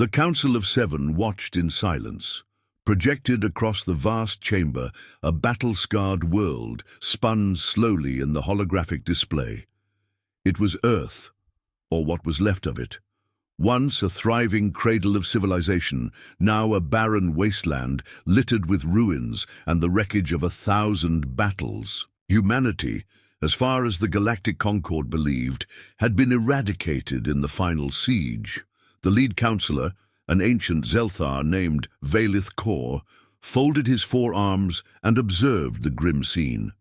The Council of Seven watched in silence. Projected across the vast chamber, a battle-scarred world spun slowly in the holographic display. It was Earth, or what was left of it. Once a thriving cradle of civilization, now a barren wasteland littered with ruins and the wreckage of 1,000 battles. Humanity, as far as the Galactic Concord believed, had been eradicated in the final siege. The lead counselor, an ancient Zelthar named Valith Kor, folded his forearms and observed the grim scene.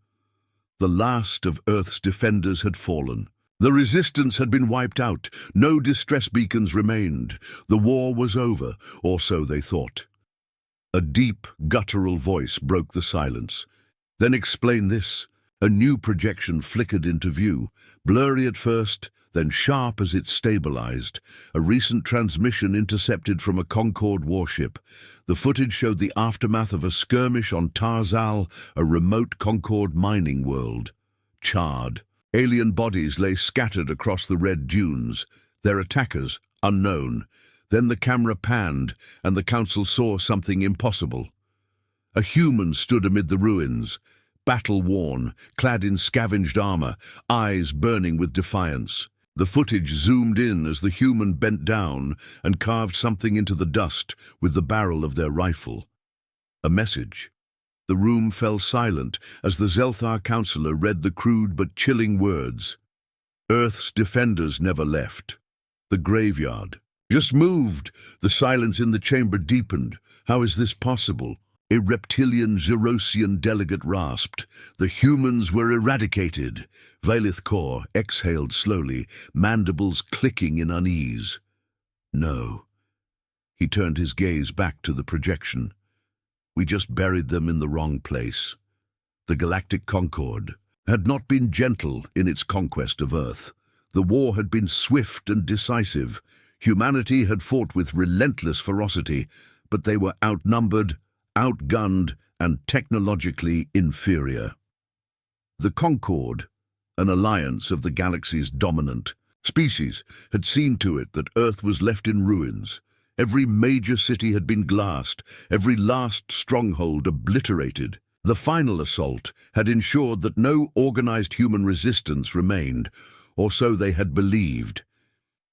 The last of Earth's defenders had fallen. The resistance had been wiped out. No distress beacons remained. The war was over, or so they thought. A deep, guttural voice broke the silence. "Then explain this." A new projection flickered into view, blurry at first, then sharp as it stabilized. A recent transmission intercepted from a Concord warship. The footage showed the aftermath of a skirmish on Tarzal, a remote Concord mining world. Charred. Alien bodies lay scattered across the red dunes, their attackers unknown. Then the camera panned, and the council saw something impossible. A human stood amid the ruins, battle-worn, clad in scavenged armor, eyes burning with defiance. The footage zoomed in as the human bent down and carved something into the dust with the barrel of their rifle. A message. The room fell silent as the Zelthar counselor read the crude but chilling words. Earth's defenders never left. The graveyard. Just moved. The silence in the chamber deepened. How is this possible? A reptilian Zerosian delegate rasped. The humans were eradicated. Valith Kor exhaled slowly, mandibles clicking in unease. No. He turned his gaze back to the projection. We just buried them in the wrong place. The Galactic Concord had not been gentle in its conquest of Earth. The war had been swift and decisive. Humanity had fought with relentless ferocity, but they were outnumbered, outgunned, and technologically inferior. The Concord, an alliance of the galaxy's dominant species, had seen to it that Earth was left in ruins. Every major city had been glassed, every last stronghold obliterated. The final assault had ensured that no organized human resistance remained, or so they had believed.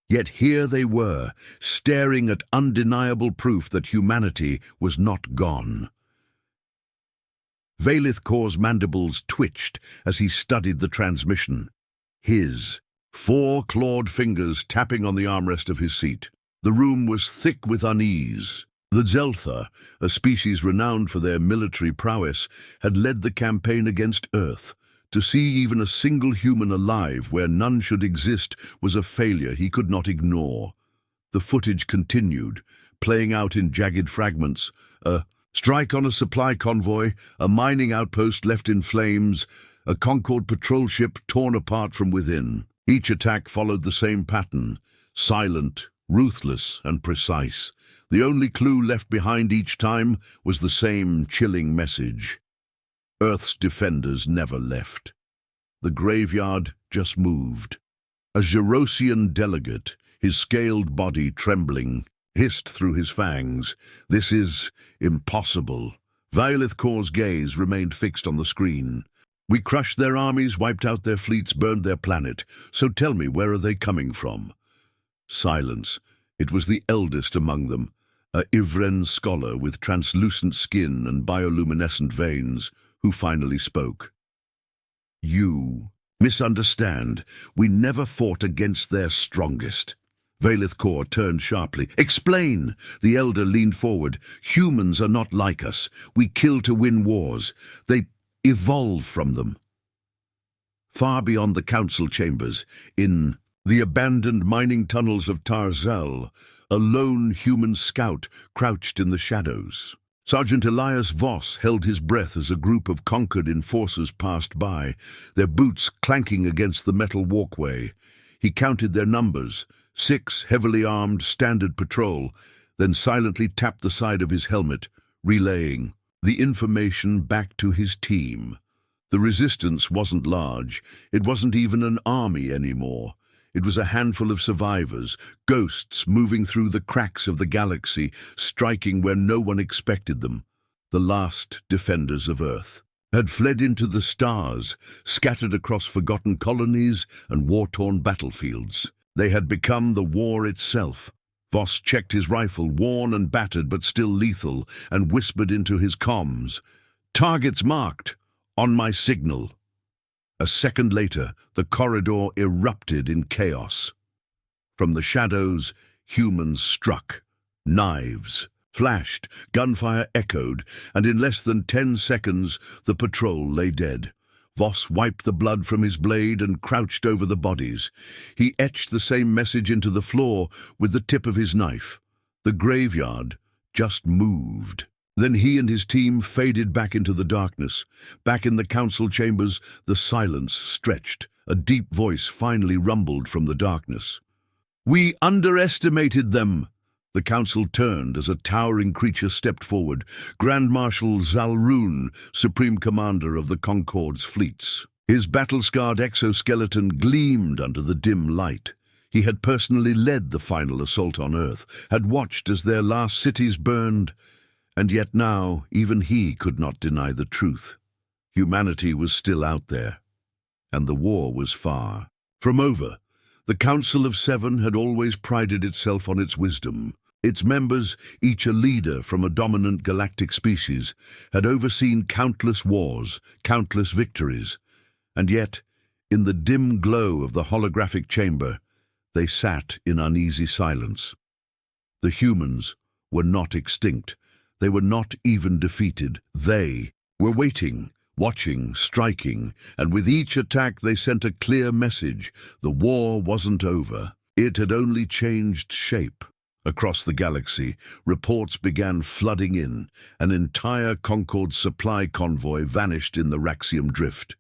Yet here they were, staring at undeniable proof that humanity was not gone. Valith Kor's mandibles twitched as he studied the transmission. His 4 clawed fingers tapping on the armrest of his seat. The room was thick with unease. The Zelthar, a species renowned for their military prowess, had led the campaign against Earth. To see even a single human alive where none should exist was a failure he could not ignore. The footage continued, playing out in jagged fragments. A strike on a supply convoy, a mining outpost left in flames, a Concord patrol ship torn apart from within. Each attack followed the same pattern, silent, ruthless, and precise. The only clue left behind each time was the same chilling message. Earth's defenders never left. The graveyard just moved. A Zerosian delegate, his scaled body trembling, hissed through his fangs. This is impossible. Valith Kor's gaze remained fixed on the screen. We crushed their armies, wiped out their fleets, burned their planet. So tell me, where are they coming from? Silence. It was the eldest among them, a Ivren scholar with translucent skin and bioluminescent veins, who finally spoke. You misunderstand. We never fought against their strongest. Valith Kor turned sharply. Explain! The elder leaned forward. Humans are not like us. We kill to win wars. They evolve from them. Far beyond the council chambers, in the abandoned mining tunnels of Tarzal, a lone human scout crouched in the shadows. Sergeant Elias Voss held his breath as a group of conquered enforcers passed by, their boots clanking against the metal walkway. He counted their numbers, 6 heavily armed standard patrol, then silently tapped the side of his helmet, relaying the information back to his team. The resistance wasn't large. It wasn't even an army anymore. It was a handful of survivors, ghosts moving through the cracks of the galaxy, striking where no one expected them. The last defenders of Earth had fled into the stars, scattered across forgotten colonies and war-torn battlefields. They had become the war itself. Voss checked his rifle, worn and battered but still lethal, and whispered into his comms, "Targets marked, on my signal." A second later, the corridor erupted in chaos. From the shadows, humans struck. Knives flashed, gunfire echoed, and in less than 10 seconds, the patrol lay dead. Voss wiped the blood from his blade and crouched over the bodies. He etched the same message into the floor with the tip of his knife. The graveyard just moved. Then he and his team faded back into the darkness. Back in the council chambers, the silence stretched. A deep voice finally rumbled from the darkness. "We underestimated them." The council turned as a towering creature stepped forward, Grand Marshal Zalrun, Supreme Commander of the Concorde's fleets. His battle-scarred exoskeleton gleamed under the dim light. He had personally led the final assault on Earth, had watched as their last cities burned, and yet now even he could not deny the truth. Humanity was still out there, and the war was far from over. The Council of Seven had always prided itself on its wisdom. Its members, each a leader from a dominant galactic species, had overseen countless wars, countless victories, and yet, in the dim glow of the holographic chamber, they sat in uneasy silence. The humans were not extinct. They were not even defeated. They were waiting, watching, striking, and with each attack they sent a clear message. The war wasn't over. It had only changed shape. Across the galaxy, reports began flooding in. An entire Concorde supply convoy vanished in the Raxium drift.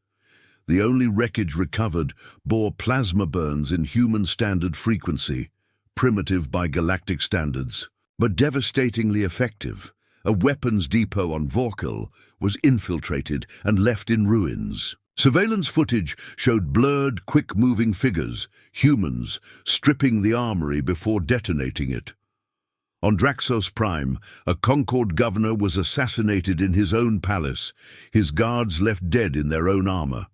The only wreckage recovered bore plasma burns in human standard frequency, primitive by galactic standards, but devastatingly effective. A weapons depot on Vorkal was infiltrated and left in ruins. Surveillance footage showed blurred, quick-moving figures, humans, stripping the armory before detonating it. On Draxos Prime, a Concorde governor was assassinated in his own palace, his guards left dead in their own armor.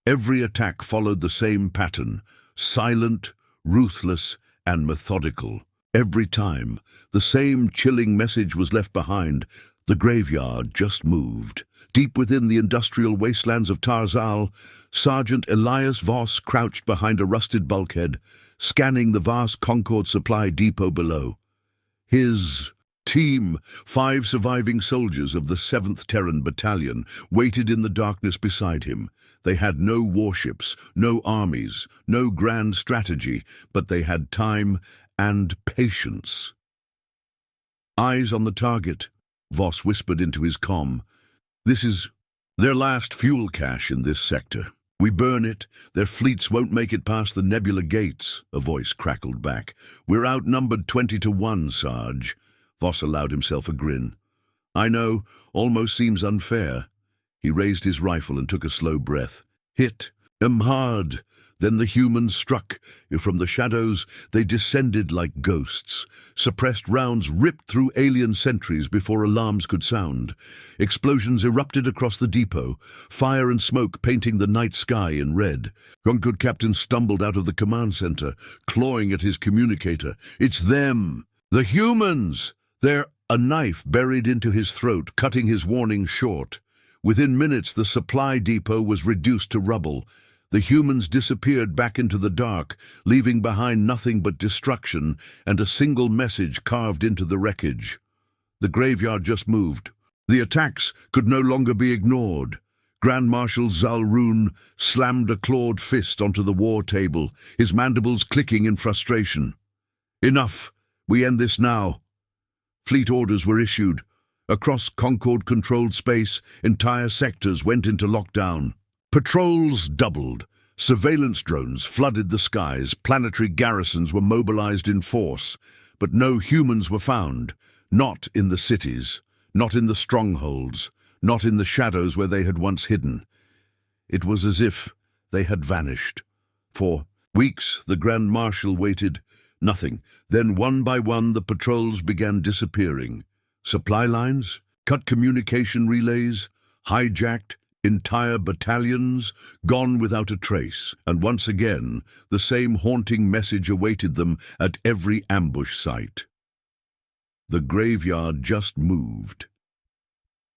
Every attack followed the same pattern, silent, ruthless, and methodical. Every time, the same chilling message was left behind. The graveyard just moved. Deep within the industrial wastelands of Tarzal, Sergeant Elias Voss crouched behind a rusted bulkhead, scanning the vast Concorde supply depot below. His team, 5 surviving soldiers of the 7th Terran Battalion, waited in the darkness beside him. They had no warships, no armies, no grand strategy, but they had time and patience. "Eyes on the target," Voss whispered into his comm. "This is their last fuel cache in this sector. We burn it, their fleets won't make it past the Nebula gates," a voice crackled back. "We're outnumbered 20-1, Sarge." Voss allowed himself a grin. "I know, almost seems unfair." He raised his rifle and took a slow breath. "Hit 'em hard." Then the humans struck. From the shadows, they descended like ghosts. Suppressed rounds ripped through alien sentries before alarms could sound. Explosions erupted across the depot, fire and smoke painting the night sky in red. Concorde Captain stumbled out of the command center, clawing at his communicator. "It's them! The humans!" A knife buried into his throat, cutting his warning short. Within minutes, the supply depot was reduced to rubble. The humans disappeared back into the dark, leaving behind nothing but destruction and a single message carved into the wreckage. The graveyard just moved. The attacks could no longer be ignored. Grand Marshal Zalrun slammed a clawed fist onto the war table, his mandibles clicking in frustration. "Enough! We end this now." Fleet orders were issued. Across Concorde-controlled space, entire sectors went into lockdown. Patrols doubled. Surveillance drones flooded the skies. Planetary garrisons were mobilized in force. But no humans were found. Not in the cities. Not in the strongholds. Not in the shadows where they had once hidden. It was as if they had vanished. For Weeks, the Grand Marshal waited. Nothing. Then, one by one, the patrols began disappearing. Supply lines, cut communication relays, hijacked, entire battalions, gone without a trace. And once again, the same haunting message awaited them at every ambush site. The graveyard just moved.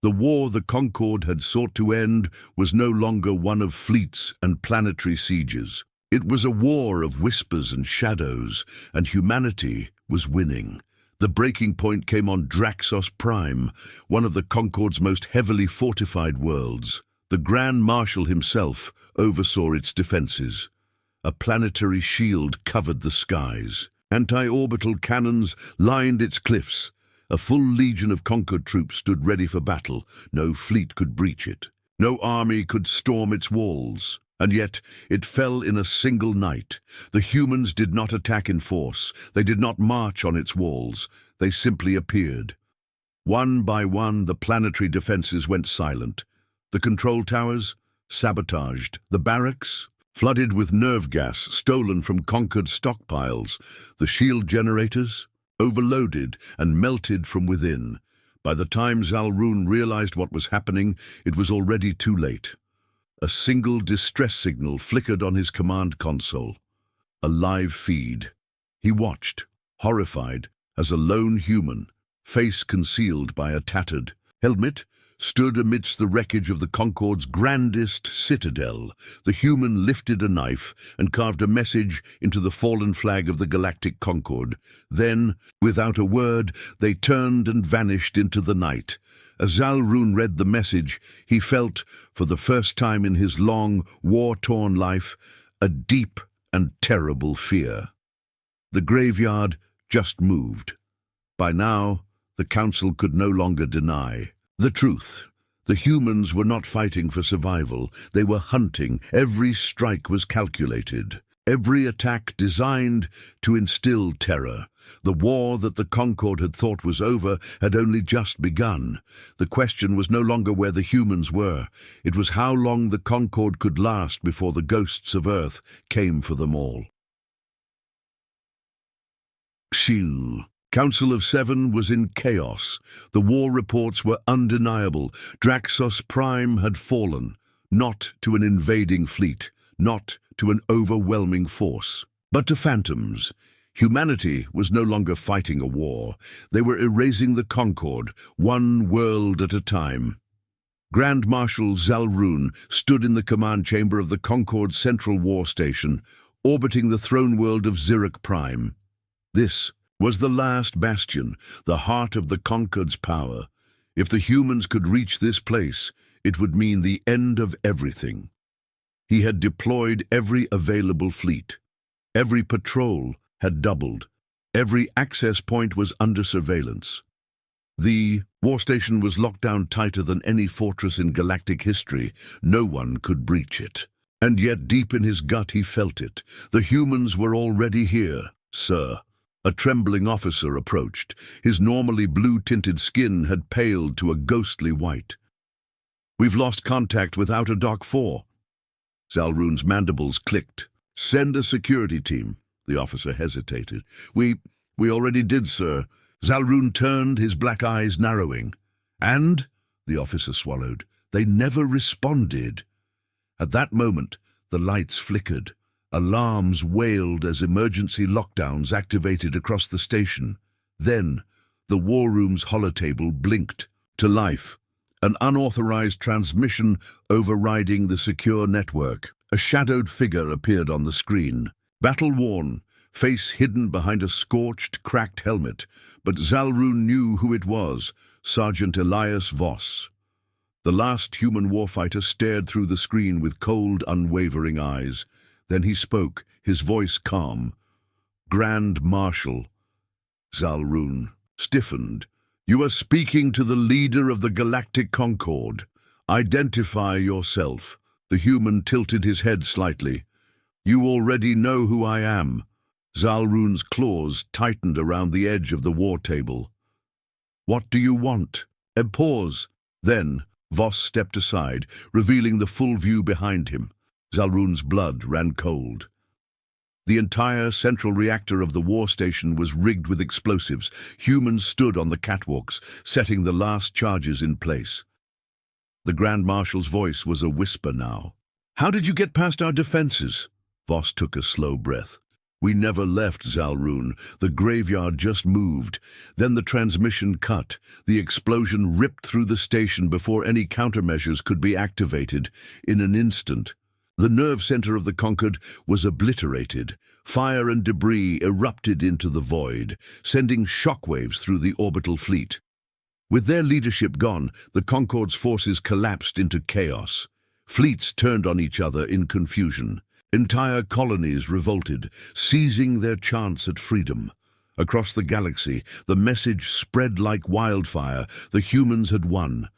The war the Concorde had sought to end was no longer one of fleets and planetary sieges. It was a war of whispers and shadows, and humanity was winning. The breaking point came on Draxos Prime, one of the Concorde's most heavily fortified worlds. The Grand Marshal himself oversaw its defenses. A planetary shield covered the skies. Anti-orbital cannons lined its cliffs. A full legion of Concorde troops stood ready for battle. No fleet could breach it. No army could storm its walls. And yet, it fell in a single night. The humans did not attack in force. They did not march on its walls. They simply appeared. One by one, the planetary defenses went silent. The control towers, sabotaged. The barracks, flooded with nerve gas stolen from Concorde stockpiles. The shield generators, overloaded and melted from within. By the time Zalrun realized what was happening, it was already too late. A single distress signal flickered on his command console. A live feed. He watched, horrified, as a lone human, face concealed by a tattered helmet, stood amidst the wreckage of the Concorde's grandest citadel. The human lifted a knife and carved a message into the fallen flag of the galactic Concorde. Then, without a word, they turned and vanished into the night. As Zalrun read the message, he felt, for the first time in his long, war-torn life, a deep and terrible fear. The graveyard just moved. By now, the Council could no longer deny the truth. The humans were not fighting for survival. They were hunting. Every strike was calculated. Every attack designed to instill terror. The war that the Concorde had thought was over had only just begun. The question was no longer where the humans were. It was how long the Concorde could last before the ghosts of Earth came for them all. Shil. Council of Seven was in chaos. The war reports were undeniable. Draxos Prime had fallen, not to an invading fleet, not to an overwhelming force, but to phantoms. Humanity was no longer fighting a war. They were erasing the Concorde, one world at a time. Grand Marshal Zalrun stood in the command chamber of the Concorde's central war station, orbiting the throne world of Zurich Prime. This was the last bastion, the heart of the Concorde's power. If the humans could reach this place, it would mean the end of everything. He had deployed every available fleet. Every patrol had doubled. Every access point was under surveillance. The war station was locked down tighter than any fortress in galactic history. No one could breach it. And yet deep in his gut he felt it. The humans were already here, sir. A trembling officer approached. His normally blue-tinted skin had paled to a ghostly white. "We've lost contact with Outer Dock 4. Zalrun's mandibles clicked. "Send a security team." The officer hesitated. We already did, sir." Zalrun turned, his black eyes narrowing. "And?" The officer swallowed. "They never responded." At that moment, the lights flickered. Alarms wailed as emergency lockdowns activated across the station. Then, the war room's holotable blinked to life. An unauthorized transmission overriding the secure network. A shadowed figure appeared on the screen. Battle-worn, face hidden behind a scorched, cracked helmet. But Zalrun knew who it was, Sergeant Elias Voss. The last human warfighter stared through the screen with cold, unwavering eyes. Then he spoke, his voice calm. "Grand Marshal." Zalrun stiffened. "You are speaking to the leader of the Galactic Concorde. Identify yourself." The human tilted his head slightly. "You already know who I am." Zalrun's claws tightened around the edge of the war table. "What do you want?" A pause. Then Voss stepped aside, revealing the full view behind him. Zalrun's blood ran cold. The entire central reactor of the war station was rigged with explosives. Humans stood on the catwalks, setting the last charges in place. The Grand Marshal's voice was a whisper now. "How did you get past our defenses?" Voss took a slow breath. "We never left Zalrun. The graveyard just moved. Then the transmission cut. The explosion ripped through the station before any countermeasures could be activated. In an instant, the nerve center of the Concord was obliterated. Fire and debris erupted into the void, sending shockwaves through the orbital fleet. With their leadership gone, the Concorde's forces collapsed into chaos. Fleets turned on each other in confusion. Entire colonies revolted, seizing their chance at freedom. Across the galaxy, the message spread like wildfire. The humans had won.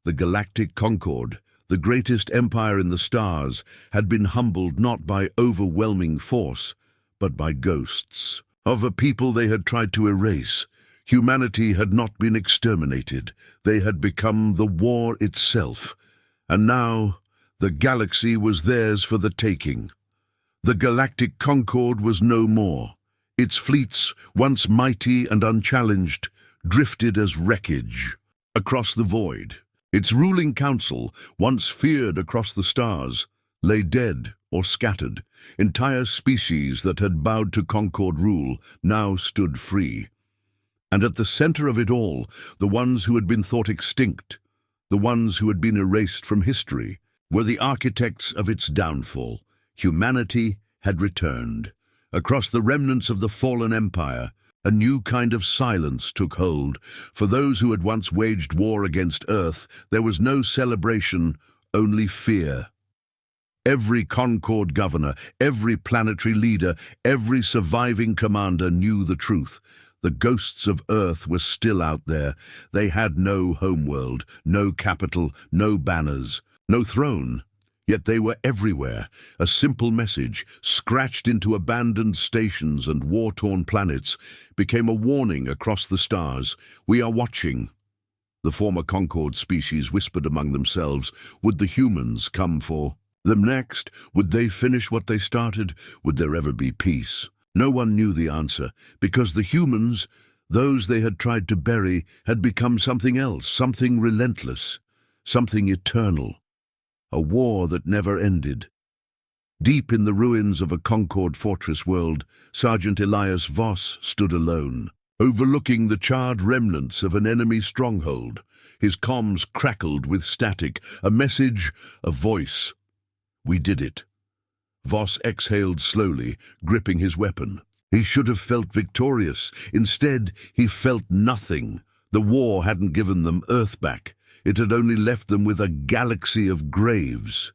The Galactic Concorde, the greatest empire in the stars, had been humbled not by overwhelming force, but by ghosts of a people they had tried to erase. Humanity had not been exterminated. They had become the war itself. And now, the galaxy was theirs for the taking. The Galactic Concorde was no more. Its fleets, once mighty and unchallenged, drifted as wreckage across the void. Its ruling council, once feared across the stars, lay dead or scattered. Entire species that had bowed to Concorde rule now stood free. And at the center of it all, the ones who had been thought extinct, the ones who had been erased from history, were the architects of its downfall. Humanity had returned. Across the remnants of the fallen empire, a new kind of silence took hold. For those who had once waged war against Earth, there was no celebration, only fear. Every Concorde governor, every planetary leader, every surviving commander knew the truth. The ghosts of Earth were still out there. They had no homeworld, no capital, no banners, no throne. Yet they were everywhere, a simple message, scratched into abandoned stations and war-torn planets, became a warning across the stars. "We are watching." The former Concorde species whispered among themselves. Would the humans come for them next? Would they finish what they started? Would there ever be peace? No one knew the answer, because the humans, those they had tried to bury, had become something else, something relentless, something eternal. A war that never ended. Deep in the ruins of a Concorde fortress world, Sergeant Elias Voss stood alone, overlooking the charred remnants of an enemy stronghold. His comms crackled with static, a message, a voice. "We did it." Voss exhaled slowly, gripping his weapon. He should have felt victorious. Instead, he felt nothing. The war hadn't given them Earth back. It had only left them with a galaxy of graves.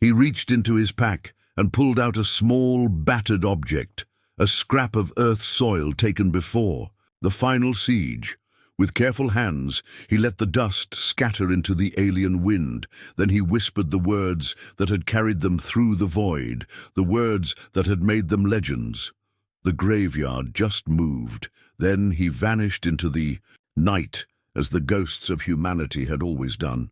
He reached into his pack and pulled out a small, battered object, a scrap of Earth's soil taken before, the final siege. With careful hands, he let the dust scatter into the alien wind. Then he whispered the words that had carried them through the void, the words that had made them legends. The graveyard just moved. Then he vanished into the night, as the ghosts of humanity had always done.